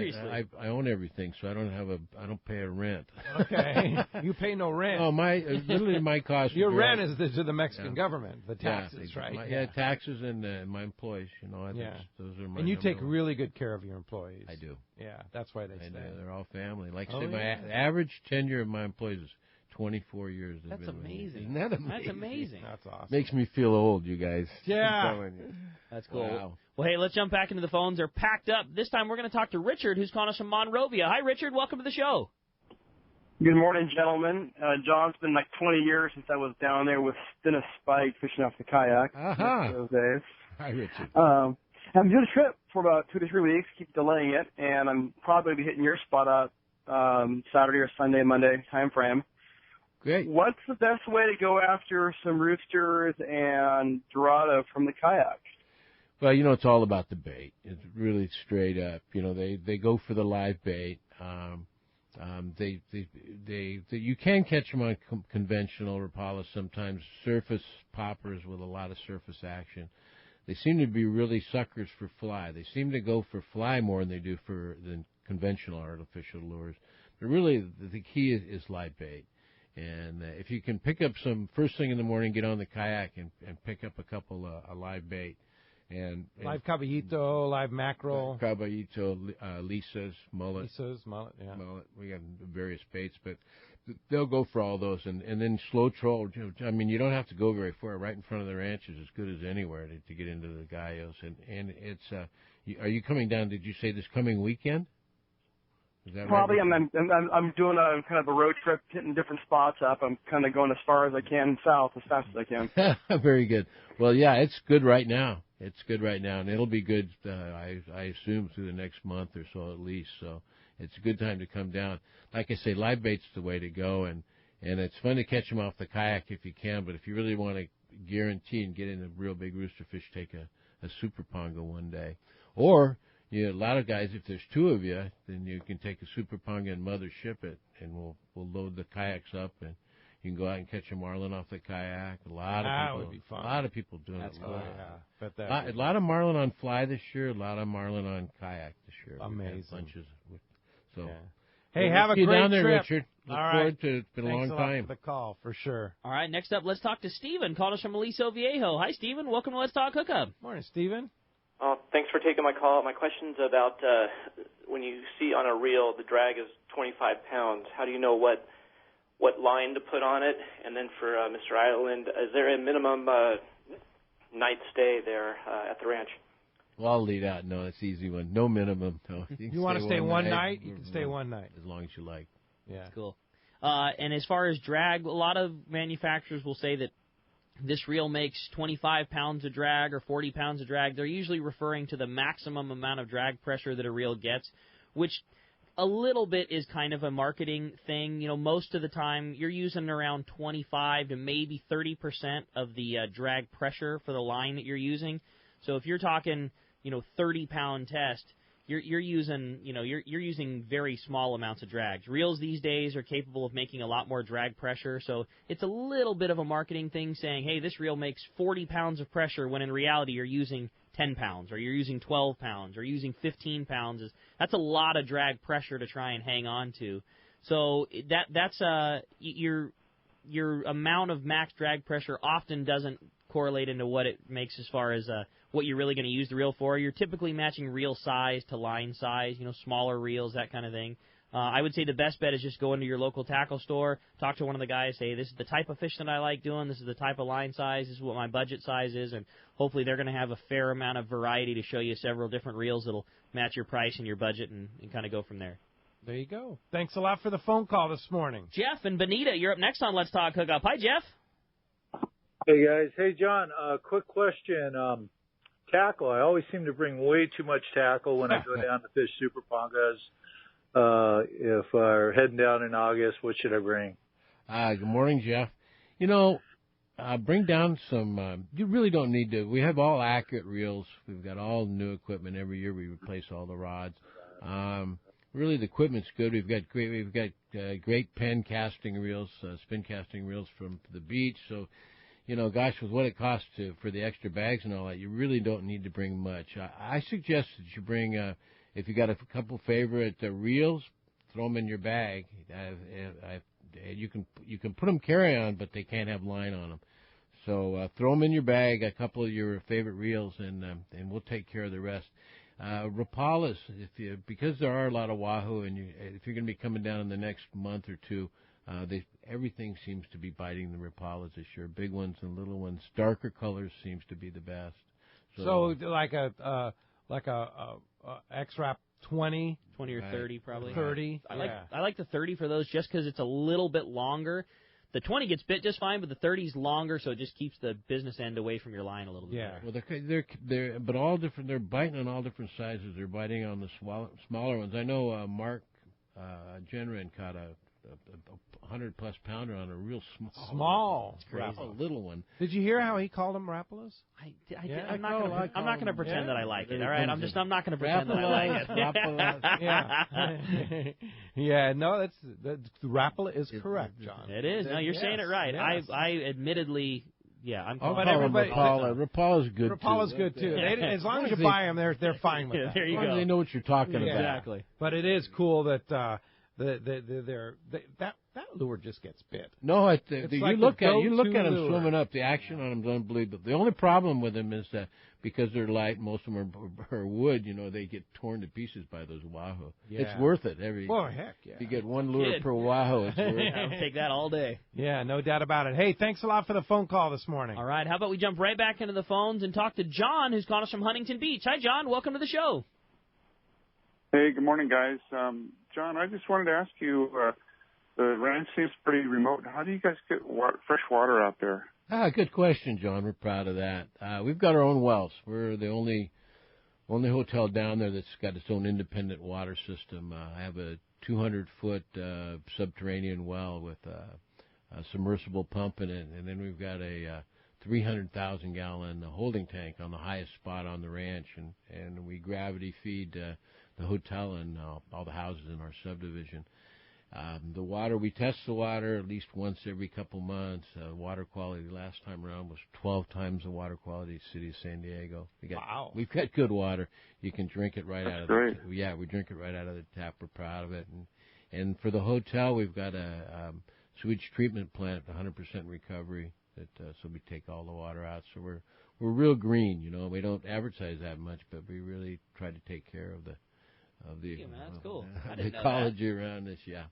E: I own everything, so I don't pay a rent.
B: Okay, you pay no rent.
E: Oh, literally my cost.
B: Your rent is to the Mexican government, the taxes, right?
E: Taxes and my employees. Those are my.
B: And you take really good care of your employees.
E: I do.
B: Yeah, that's why they stay.
E: They're all family. Like I say, my average tenure of my employees is 24 years.
C: That's amazing.
E: Isn't that amazing?
C: That's amazing.
B: That's awesome.
E: Makes me feel old, you guys.
B: Yeah.
E: I'm telling you.
C: That's cool.
E: Wow.
C: Well, hey, let's jump back into the phones. They're packed up. This time we're going to talk to Richard, who's calling us from Monrovia. Hi, Richard. Welcome to the show.
S: Good morning, gentlemen. John, it's been like 20 years since I was down there with Dennis Spike fishing off the kayak. Those days.
E: Hi, Richard.
S: I'm doing a trip for about 2 to 3 weeks, keep delaying it, and I'm probably going to be hitting your spot up Saturday or Sunday, Monday time frame.
E: Great.
S: What's the best way to go after some roosters and dorado from the kayak?
E: Well, it's all about the bait. It's really straight up. They go for the live bait. You can catch them on conventional Rapala sometimes, surface poppers with a lot of surface action. They seem to be really suckers for fly. They seem to go for fly more than they do than conventional artificial lures. But really, the key is live bait. And if you can pick up some first thing in the morning, get on the kayak and pick up a couple of live bait. And
B: live caballito, live mackerel.
E: Caballito, lisas, mullet.
B: Mullet.
E: We got various baits, but they'll go for all those. And then slow troll. I mean, you don't have to go very far. Right in front of the ranch is as good as anywhere to get into the gallos. And it's, are you coming down, did you say this coming weekend? Is that
S: Probably.
E: right?
S: I'm doing a kind of a road trip, hitting different spots up. I'm kind of going as far as I can south, as fast as I can.
E: Very good. Well, yeah, it's good right now. It's good right now, and it'll be good, I assume, through the next month or so at least. So it's a good time to come down. Like I say, live bait's the way to go, and it's fun to catch them off the kayak if you can, but if you really want to guarantee and get in a real big rooster fish, take a super pongo one day. Or, a lot of guys, if there's two of you, then you can take a super pongo and mother ship it, and we'll load the kayaks up, and you can go out and catch a marlin off the kayak. A lot of people doing it. A lot of marlin on fly this year, a lot of marlin on kayak this year.
B: Amazing.
E: Bunches. So,
B: hey, have a great
E: down there,
B: trip.
E: Richard. Look
B: All
E: forward
B: right.
E: to it. It's been a long
B: Thanks
E: time.
B: for the call, for sure.
C: All right, next up, let's talk to Steven, calling us from Aliso Viejo. Hi, Steven. Welcome to Let's Talk Hookup.
B: Morning, Steven.
T: Thanks for taking my call. My question's about when you see on a reel the drag is 25 pounds, how do you know what line to put on it? And then for Mr. Ireland, is there a minimum night stay there at the ranch?
E: Well, I'll lead out. No, it's an easy one. No minimum. No.
B: You want to stay one night? You can stay one night.
E: As long as you like.
B: Yeah.
C: Cool. And as far as drag, a lot of manufacturers will say that this reel makes 25 pounds of drag or 40 pounds of drag. They're usually referring to the maximum amount of drag pressure that a reel gets, which a little bit is kind of a marketing thing. Most of the time you're using around 25 to maybe 30% of the drag pressure for the line that you're using. So if you're talking, 30-pound test, you're using, you're using very small amounts of drags. Reels these days are capable of making a lot more drag pressure, so it's a little bit of a marketing thing saying, hey, this reel makes 40 pounds of pressure, when in reality you're using 10 pounds, or you're using 12 pounds, or using 15 pounds. That's a lot of drag pressure to try and hang on to. So that's your amount of max drag pressure often doesn't correlate into what it makes as far as what you're really going to use the reel for. You're typically matching reel size to line size, smaller reels, that kind of thing. I would say the best bet is just go into your local tackle store, talk to one of the guys, say, this is the type of fish that I like doing, this is the type of line size, this is what my budget size is, and hopefully they're going to have a fair amount of variety to show you several different reels that'll match your price and your budget and kind of go from there.
B: There you go. Thanks a lot for the phone call this morning.
C: Jeff and Benita, you're up next on Let's Talk Hookup. Hi, Jeff.
U: Hey, guys. Hey, John, quick question. Tackle. I always seem to bring way too much tackle when I go down to fish super pongas. If I'm heading down in August, what should I bring?
E: Good morning, Jeff. Bring down some, you really don't need to. We have all accurate reels. We've got all new equipment. Every year we replace all the rods. Really, the equipment's good. We've got great pen casting reels, spin casting reels from the beach. So, gosh, with what it costs for the extra bags and all that, you really don't need to bring much. I suggest that you bring, if you got a couple favorite reels, throw them in your bag. You can put them carry on, but they can't have line on them. So throw them in your bag, a couple of your favorite reels, and we'll take care of the rest. Rapalas, because there are a lot of wahoo, and if you're going to be coming down in the next month or two, everything seems to be biting the Rapalas this year. Big ones and little ones. Darker colors seems to be the best.
B: So like a X-Rap 20
C: or 30 probably.
B: 30.
C: I like the 30 for those just because it's a little bit longer. The 20 gets bit just fine, but the 30's longer, so it just keeps the business end away from your line a little bit.
B: Yeah.
C: Better.
E: Well, they're but all different. They're biting on all different sizes. They're biting on the smaller ones. I know Mark Genrin caught a 100-plus pounder on a real small little one.
B: Did you hear how he called them Rapalas?
C: I'm not going to pretend that I like it. All right, I'm not going to pretend that I like
B: it. Yeah, no, the Rapala is correct, John.
C: It is. No, you're saying it right.
B: Yes.
C: I admittedly. Yeah, I'm.
E: But everybody, Rapala's good too.
B: Rapala's good too. As long as you buy them, they're fine with that.
C: There you go.
E: They know what you're talking about.
C: Exactly.
B: But it is cool that that lure just gets bit.
E: No, you look at them
B: lure.
E: swimming up. The action on them is unbelievable. The only problem with them is that because they're light, most of them are wood. They get torn to pieces by those wahoo.
B: Yeah.
E: It's worth it.
B: Heck yeah.
E: If you get one lure per wahoo, it's worth it.
C: I'll take that all day.
B: Yeah, no doubt about it. Hey, thanks a lot for the phone call this morning.
C: All right, how about we jump right back into the phones and talk to John, who's calling us from Huntington Beach. Hi, John. Welcome to the show.
A: Hey, good morning, guys. John, I just wanted to ask you, the ranch seems pretty remote. How do you guys get fresh water out there?
E: Good question, John. We're proud of that. We've got our own wells. We're the only hotel down there that's got its own independent water system. I have a 200-foot subterranean well with a submersible pump in it, and then we've got a 300,000-gallon holding tank on the highest spot on the ranch, and we gravity feed the hotel and all the houses in our subdivision. The water, we test the water at least once every couple months. Water quality last time around was 12 times the water quality of the city of San Diego. We've got good water. You can drink it right out of the tap. Yeah, we drink it right out of the tap. We're proud of it. And for the hotel, we've got a sewage treatment plant, 100% recovery. So we take all the water out. So we're real green. You know, we don't advertise that much, but we really try to take care of the
C: that's cool.
E: the ecology around us. Yeah.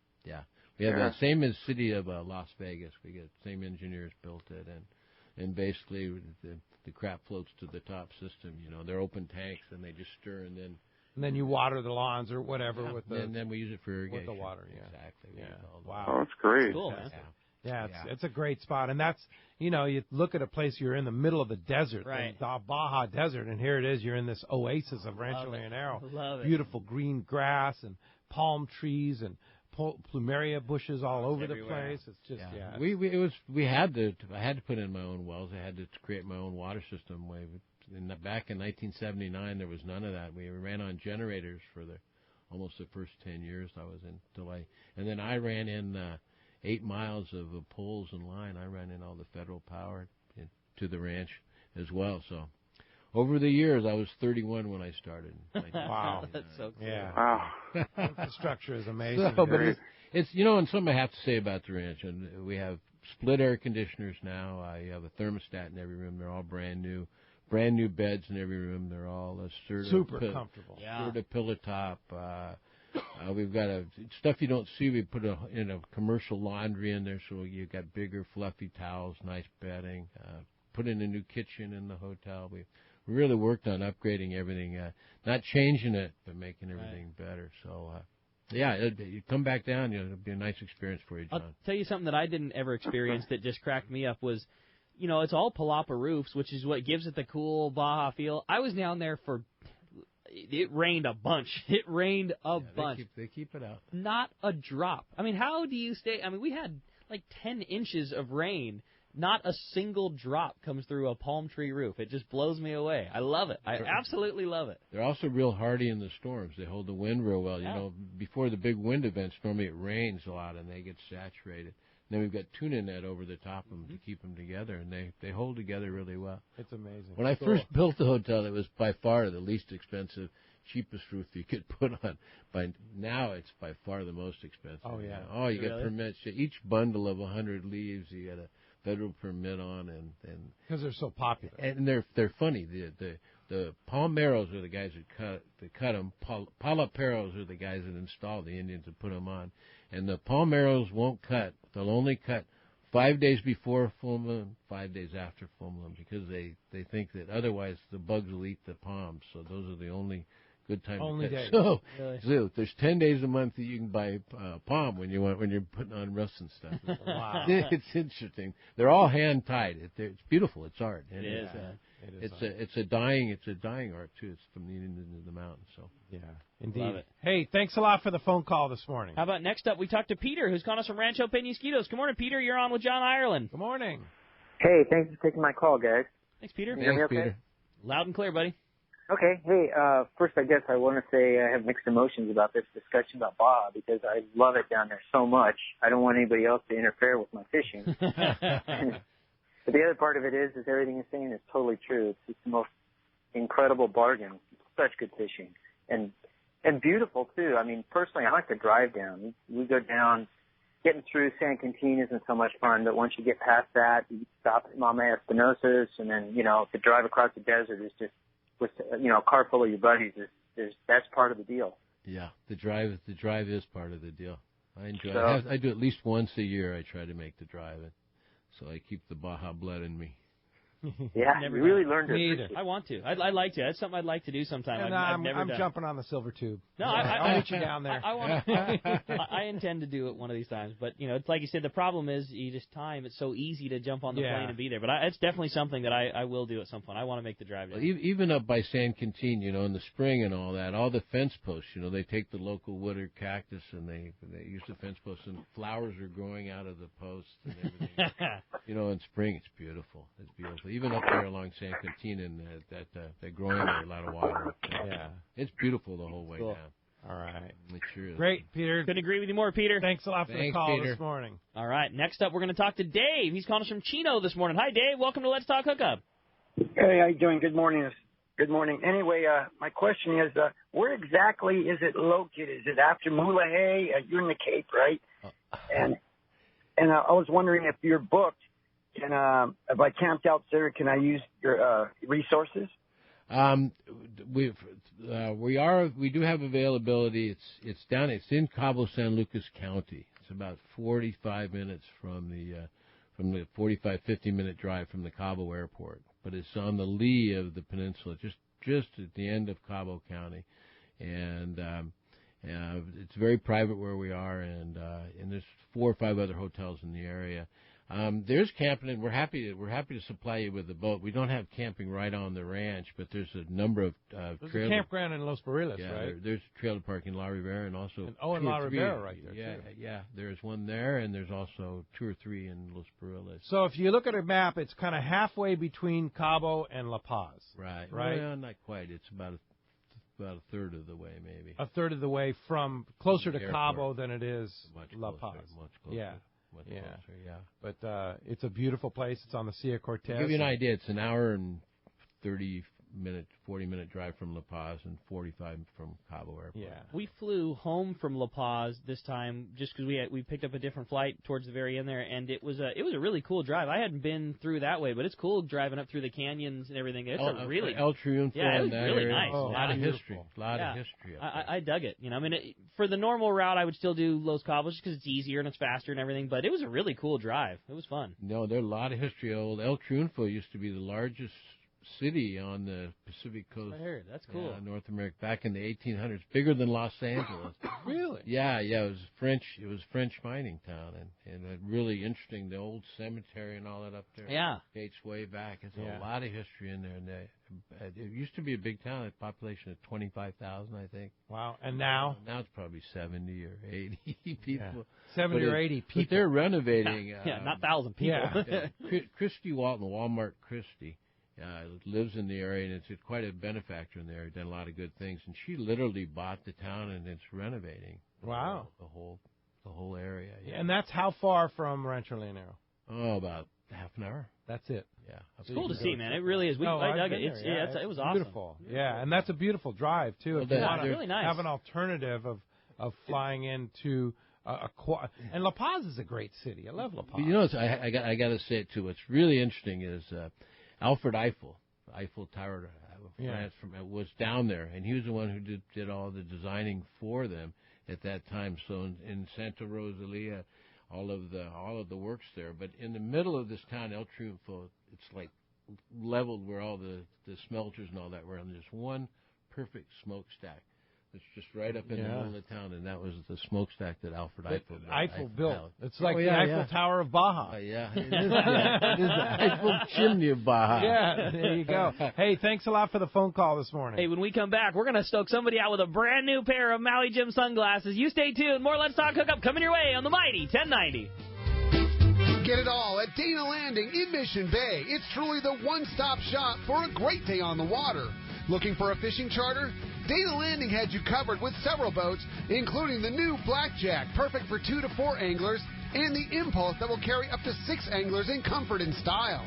E: We have the same as city of Las Vegas. We get same engineers built it, and basically the crap floats to the top system. You know, they're open tanks and they just stir, and then
B: you water the lawns or whatever with the.
E: And then we use it for irrigation.
B: With the water,
E: Exactly.
B: Yeah.
E: Wow.
A: Oh, that's great.
C: That's cool, man.
B: Yeah, it's a great spot, and that's, you know, you look at a place, you're in the middle of the desert,
C: right?
B: The Baja Desert, and here it is, you're in this oasis of Rancho Leonero.
C: Love it.
B: Beautiful green grass and palm trees and plumeria bushes all over
C: everywhere.
B: the place. It's just
E: I had to put in my own wells. I had to create my own water system. Back in 1979, there was none of that. We ran on generators for almost the first 10 years I was in, and then I ran in 8 miles of poles and line. I ran in all the federal power to the ranch as well. So over the years, I was 31 when I started.
B: Wow.
C: That's so cool.
B: Yeah.
A: Wow.
B: Infrastructure is amazing.
E: But it's you know, and something I have to say about the ranch, and we have split air conditioners now. You have a thermostat in every room. They're all brand new beds in every room. They're all
B: super comfortable.
E: Serta pillow top. We've got stuff you don't see. We put in a commercial laundry in there, so you got bigger, fluffy towels, nice bedding. Put in a new kitchen in the hotel. We really worked on upgrading everything, not changing it, but making everything better. So, you come back down. It'll be a nice experience for you, John.
C: I'll tell you something that I didn't ever experience that just cracked me up was, you know, it's all palapa roofs, which is what gives it the cool Baja feel. I was down there it rained a bunch. It rained a bunch.
E: They keep it out.
C: Not a drop. I mean, how do you stay? I mean, we had like 10 inches of rain. Not a single drop comes through a palm tree roof. It just blows me away. I love it. I absolutely love it.
E: They're also real hardy in the storms. They hold the wind real well. You know, before the big wind events, normally it rains a lot and they get saturated. And then we've got tuna net over the top of them to keep them together, and they hold together really well.
B: It's amazing.
E: When I first built the hotel, it was by far the least expensive, cheapest roof you could put on. By now, it's by far the most expensive.
B: Oh, yeah.
E: Oh, you got permits. Each bundle of 100 leaves, you got a federal permit on, and
B: because they're so popular,
E: and they're funny. The palmeros are the guys that cut them. Palaperos are the guys that install the Indians that put them on, and the palmeros won't cut. They'll only cut 5 days before full moon, 5 days after full moon, because they think that otherwise the bugs will eat the palms. So those are the only good time
B: only
E: to cut.
B: days.
E: So there's 10 days a month that you can buy palm when you're putting on roofs and stuff.
B: Wow.
E: It's interesting. They're all hand tied. It's beautiful. It's art. And
C: it is.
E: It's a dying art too. It's from the Indians into the mountains. So
B: yeah, indeed.
C: Love it.
B: Hey, thanks a lot for the phone call this morning.
C: How about next up? We talked to Peter, who's calling us from Rancho Penasquitos. Good morning, Peter. You're on with John Ireland.
B: Good morning.
V: Hey, thanks for taking my call, guys.
C: Thanks, Peter.
V: Can you hear me okay?
E: Peter.
C: Loud and clear, buddy.
V: Okay. Hey, first, I guess I want to say I have mixed emotions about this discussion about Baja because I love it down there so much. I don't want anybody else to interfere with my fishing. But the other part of it is everything you're saying is totally true. It's just the most incredible bargain. It's such good fishing and beautiful too. I mean, personally, I like to drive down. We go down. Getting through San Quintin isn't so much fun, but once you get past that, you stop at Mama Espinosa's, and then to drive across the desert is just with a car full of your buddies that's part of the deal.
E: Yeah, the drive is part of the deal. I enjoy it.
V: So,
E: I do at least once a year. I try to make the drive, so I keep the Baja blood in me.
V: Yeah,
C: Never
V: you really
C: done it.
V: learned to
B: Me
V: appreciate
B: either.
C: I want to. I'd like to. That's something I'd like to do sometime.
B: And
C: I've never
B: I'm
C: done.
B: jumping on the silver tube.
C: No,
B: I'll meet you down there.
C: I want. I intend to do it one of these times, but it's like you said. The problem is you just time. It's so easy to jump on the plane and be there. But it's definitely something that I will do at some point. I want to make the drive down.
E: Well, even up by San Quintin, in the spring and all that, all the fence posts, they take the local wood or cactus and they use the fence posts, and flowers are growing out of the posts and everything. In spring it's beautiful. It's beautiful. Even up there along San Quintin and they're growing there, a lot of water up there.
B: Yeah.
E: It's beautiful the whole way
C: Cool.
E: down.
B: All right.
E: It sure is.
B: Great, Peter.
C: Couldn't agree with you more, Peter.
B: Thanks a lot for the call this morning.
C: All right. Next up, we're going to talk to Dave. He's calling us from Chino this morning. Hi, Dave. Welcome to Let's Talk Hookup.
D: Hey, how you doing? Good morning. Good morning. Anyway, my question is, where exactly is it located? Is it after Mulegé? You're in the Cape, right? And I was wondering if you're booked. If I camped out there, can I use your resources?
E: We do have availability. It's in Cabo San Lucas County. It's about 45 minutes from the 50-minute drive from the Cabo Airport, but it's on the lee of the peninsula, just at the end of Cabo County, and it's very private where we are, and there's 4 or 5 other hotels in the area. There's camping, and we're happy to supply you with a boat. We don't have camping right on the ranch, but there's a number of
B: there's a campground in Los Barriles, right?
E: There's a trailer park in La Rivera, and also
B: in La Rivera right there,
E: yeah,
B: too.
E: Yeah, there's one there, and there's also 2 or 3 in Los Barriles.
B: So if you look at a map, it's kind of halfway between Cabo and La Paz.
E: Right.
B: Right.
E: Well, not quite. It's about a third of the way, maybe.
B: A third of the way from closer to
E: Airport.
B: Cabo than it is
E: Much
B: La
E: closer,
B: Paz.
E: much closer.
B: Yeah.
E: Much
B: Yeah.
E: closer, yeah.
B: But it's a beautiful place. It's on the Cia Cortez.
E: To give you an idea, it's an hour and 40-minute drive from La Paz and 45 from Cabo Airport.
C: Yeah, we flew home from La Paz this time just because we picked up a different flight towards the very end there, and it was a really cool drive. I hadn't been through that way, but it's cool driving up through the canyons and everything. It's a really
E: El Triunfo.
C: Yeah, it was really
E: area.
C: nice.
E: A lot of history.
C: Beautiful.
E: A lot of history.
C: I dug it. For the normal route, I would still do Los Cabos just because it's easier and it's faster and everything. But it was a really cool drive. It was fun.
E: No, there's a lot of history. Old El Triunfo used to be the largest city on the Pacific coast.
C: I heard. That's cool.
E: North America back in the 1800s, bigger than Los Angeles.
B: Really?
E: Yeah. It was French. It was a French mining town, and really interesting. The old cemetery and all that up there.
C: Yeah.
E: Dates way back. It's a lot of history in there. And it used to be a big town. A population of 25,000, I think.
B: Wow. And now?
E: Now it's probably 70 or 80 people.
B: Yeah. 70 or 80 people.
E: But they're renovating.
C: Not 1,000 people.
E: Yeah. Christy Walton, Walmart Christie. Lives in the area, and it's quite a benefactor in there. Done a lot of good things, and she literally bought the town, and it's renovating.
B: Wow,
E: the whole area. Yeah.
B: And that's how far from Rancho Leonero?
E: Oh, about half an hour.
B: That's it.
E: Yeah,
C: it's cool to see, man. It really is. I dug it. It was awesome.
B: Beautiful. Yeah, and that's a beautiful drive too.
E: Well,
B: if you want to
C: really nice.
B: have an alternative of flying into and La Paz is a great city. I love La Paz.
E: But I got to say it too. What's really interesting is Alfred Eiffel Tower, France, was down there, and he was the one who did all the designing for them at that time. So in Santa Rosalia, all of the works there. But in the middle of this town, El Triunfo, it's like leveled where all the smelters and all that were, and there's one perfect smokestack. It's just right up in the middle of the town, and that was the smokestack that Alfred Eiffel built.
B: It's like the Eiffel Tower of Baja.
E: Yeah, it is. It is the Eiffel chimney of Baja.
B: Yeah, there you go. Hey, thanks a lot for the phone call this morning.
C: Hey, when we come back, we're going to stoke somebody out with a brand new pair of Maui Jim sunglasses. You stay tuned. More Let's Talk Hookup coming your way on the Mighty 1090.
F: Get it all at Dana Landing in Mission Bay. It's truly the one-stop shop for a great day on the water. Looking for a fishing charter? Dana Landing had you covered with several boats, including the new Blackjack, perfect for 2 to 4 anglers, and the Impulse that will carry up to 6 anglers in comfort and style.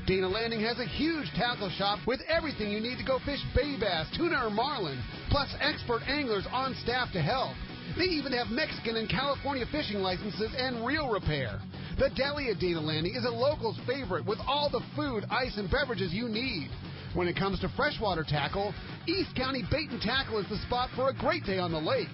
F: Dana Landing has a huge tackle shop with everything you need to go fish bay bass, tuna, or marlin, plus expert anglers on staff to help. They even have Mexican and California fishing licenses and reel repair. The deli at Dana Landing is a local's favorite with all the food, ice, and beverages you need. When it comes to freshwater tackle, East County Bait and Tackle is the spot for a great day on the lake.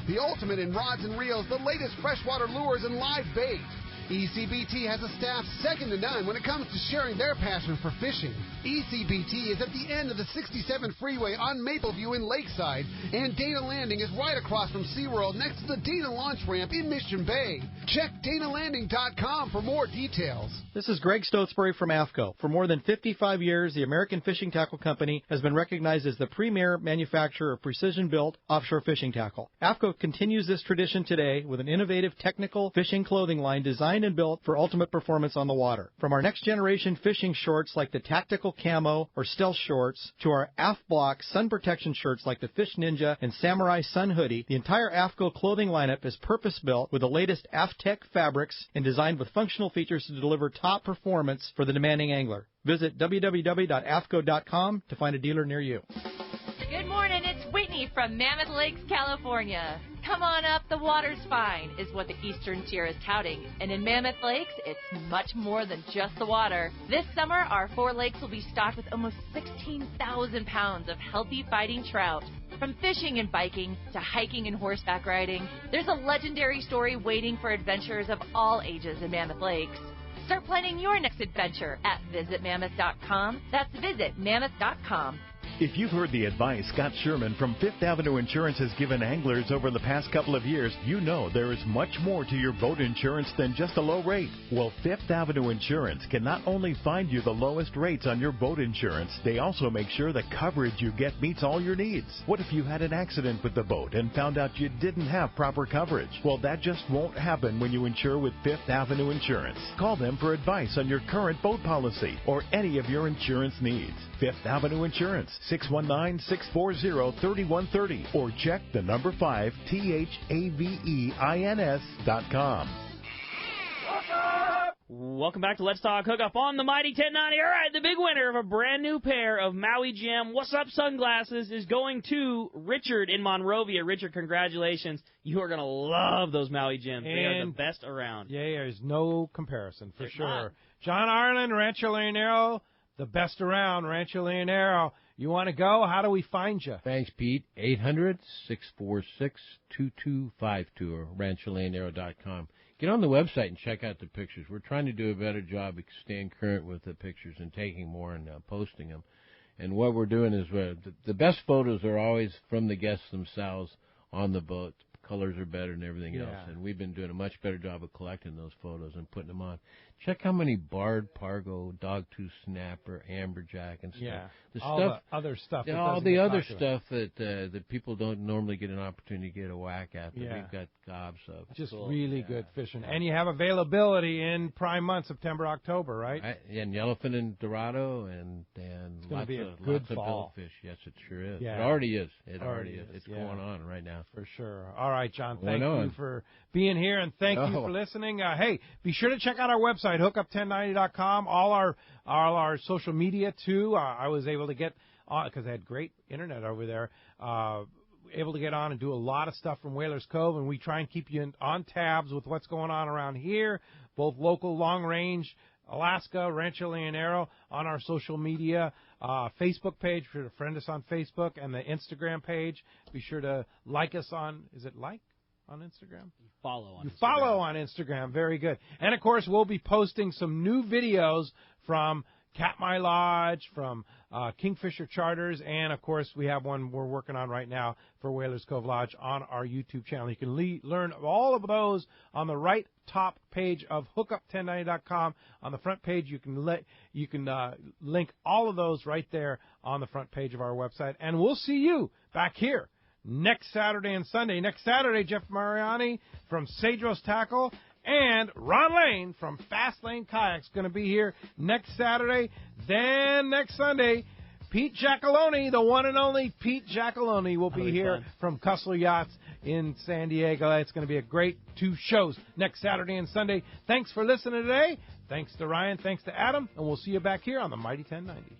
F: The ultimate in rods and reels, the latest freshwater lures and live bait. ECBT has a staff second to none when it comes to sharing their passion for fishing. ECBT is at the end of the 67 freeway on Mapleview in Lakeside, and Dana Landing is right across from SeaWorld next to the Dana Launch Ramp in Mission Bay. Check DanaLanding.com for more details.
G: This is Greg Stotesbury from AFCO. For more than 55 years, the American Fishing Tackle Company has been recognized as the premier manufacturer of precision-built offshore fishing tackle. AFCO continues this tradition today with an innovative technical fishing clothing line designed and built for ultimate performance on the water. From our next-generation fishing shorts like the Tactical Camo or Stealth Shorts to our Aft Block sun protection shirts like the Fish Ninja and Samurai Sun Hoodie, the entire AFCO clothing lineup is purpose-built with the latest AFTEC fabrics and designed with functional features to deliver top performance for the demanding angler. Visit www.afco.com to find a dealer near you.
H: Good morning, it's Whitney from Mammoth Lakes, California. Come on up, the water's fine, is what the Eastern Tier is touting. And in Mammoth Lakes, it's much more than just the water. This summer, our 4 lakes will be stocked with almost 16,000 pounds of healthy fighting trout. From fishing and biking to hiking and horseback riding, there's a legendary story waiting for adventurers of all ages in Mammoth Lakes. Start planning your next adventure at visitmammoth.com. That's visitmammoth.com.
I: If you've heard the advice Scott Sherman from Fifth Avenue Insurance has given anglers over the past couple of years, you know there is much more to your boat insurance than just a low rate. Well, Fifth Avenue Insurance can not only find you the lowest rates on your boat insurance, they also make sure the coverage you get meets all your needs. What if you had an accident with the boat and found out you didn't have proper coverage? Well, that just won't happen when you insure with Fifth Avenue Insurance. Call them for advice on your current boat policy or any of your insurance needs. Fifth Avenue Insurance, 619-640-3130, or check the number 5 THAVEINS.com.
C: Welcome back to Let's Talk Hookup on the Mighty 1090. All right, the big winner of a brand new pair of Maui Jim What's Up sunglasses is going to Richard in Monrovia. Richard, congratulations. You are going to love those Maui Jims. They are the best around.
B: Yeah, there's no comparison for sure. John Ireland, Rancho Leonero, the best around, Rancho Leonero. You want to go? How do we find you?
E: Thanks, Pete. 800-646-2252 or rancholeonero.com. Get on the website and check out the pictures. We're trying to do a better job of staying current with the pictures and taking more and posting them. And what we're doing is the best photos are always from the guests themselves on the boat. Colors are better and everything else. And we've been doing a much better job of collecting those photos and putting them on. Check how many barred, pargo, dogtooth snapper, amberjack, and stuff.
B: Yeah,
E: the
B: all
E: stuff,
B: the other stuff.
E: All the other stuff that people don't normally get an opportunity to get a whack at. But we've got gobs of.
B: Just really good fishing. And you have availability in prime months, September, October, right?
E: And yellowfin and dorado and lots of billfish. Yes, it sure is. Yeah. It already is. It already is. It's going on right now.
B: For sure. All right, John. Thank you for being here, and thank you for listening. Hey, be sure to check out our website, hookup1090.com. All our social media too. I was able to get on because I had great internet over there. Able to get on and do a lot of stuff from Whalers Cove, and we try and keep you on tabs with what's going on around here, both local, long range, Alaska, Rancho Leonero, on our social media, Facebook page. Be sure to friend us on Facebook, and the Instagram page. Be sure to like us on, is it like on Instagram?
C: Follow on Instagram.
B: Follow on Instagram. Very good. And, of course, we'll be posting some new videos from Katmai Lodge, from Kingfisher Charters, and, of course, we have one we're working on right now for Whalers Cove Lodge on our YouTube channel. You can learn all of those on the right top page of hookup1090.com. On the front page, you can link all of those right there on the front page of our website. And we'll see you back here next Saturday and Sunday. Next Saturday, Jeff Mariani from Cedros Tackle and Ron Lane from Fast Lane Kayaks going to be here next Saturday. Then next Sunday, Pete Giacalone, the one and only Pete Giacalone, will be here from Cussler Yachts in San Diego. It's going to be a great 2 shows next Saturday and Sunday. Thanks for listening today. Thanks to Ryan. Thanks to Adam. And we'll see you back here on the Mighty 1090.